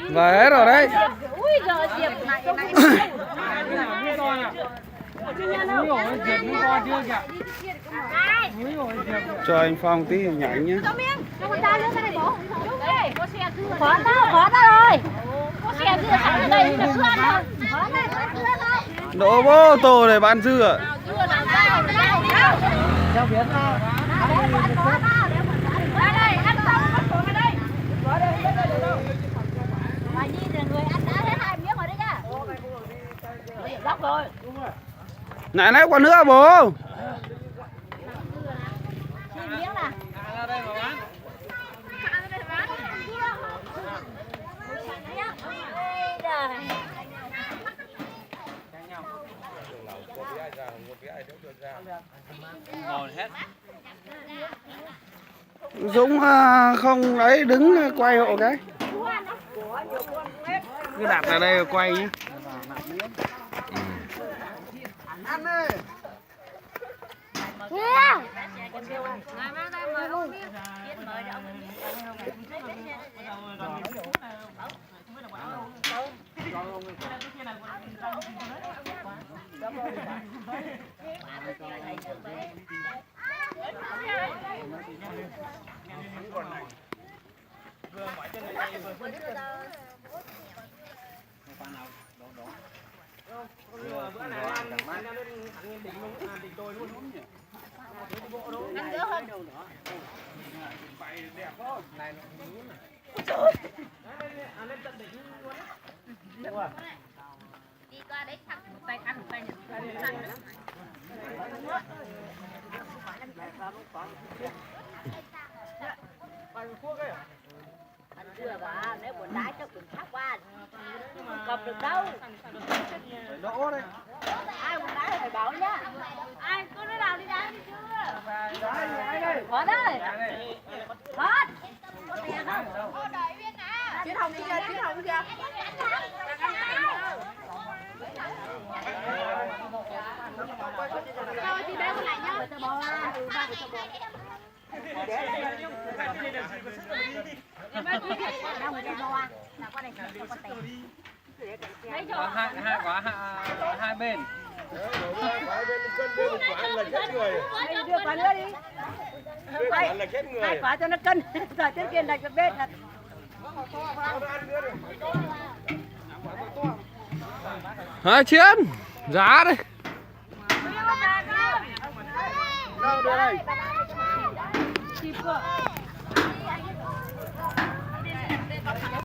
Về rồi đấy. Ui giời Diệp này này. Cho anh Phong tí nhảy nhé. Cho con ta lên cái này bố. Đây, có xe dưa. Có ta rồi. Có xe dưa sẵn ở đây là cưa đâu. Có này, có cưa đâu. Đỗ bố ô tô để bán dưa. Dưa làm sao? Theo biển ra. Đây, ăn xong bắt xuống ở đây. Bà Nhi là người ăn đã hết 2 miếng rồi đấy nhá. Lóc rồi. Này lấy quả nữa bố. 2 miếng là. Dũng không đấy đứng quay hộ cái. Cứ đặt ở đây quay nhé. Đi qua đấy thằng một tay ăn một tay nhận ăn chưa bà nếu buồn đái cho quần thác qua không cầm được đâu. Đỗ đây. Ai buồn đái phải bảo nhá. Ai cứ nói nào đi đái đi chưa. Có đây. Hết. Có tiền không? Chiến Hồng đi chưa? Chiến Hồng đi chưa? Thôi thì bé con này nhá. Tao bò ra. Hai bên. Đưa quả nữa đi. Hai quả cho nó cân. Rồi trước kia này cái bếp thật. Hả Chiến? Giá đây. Đâu đưa đây.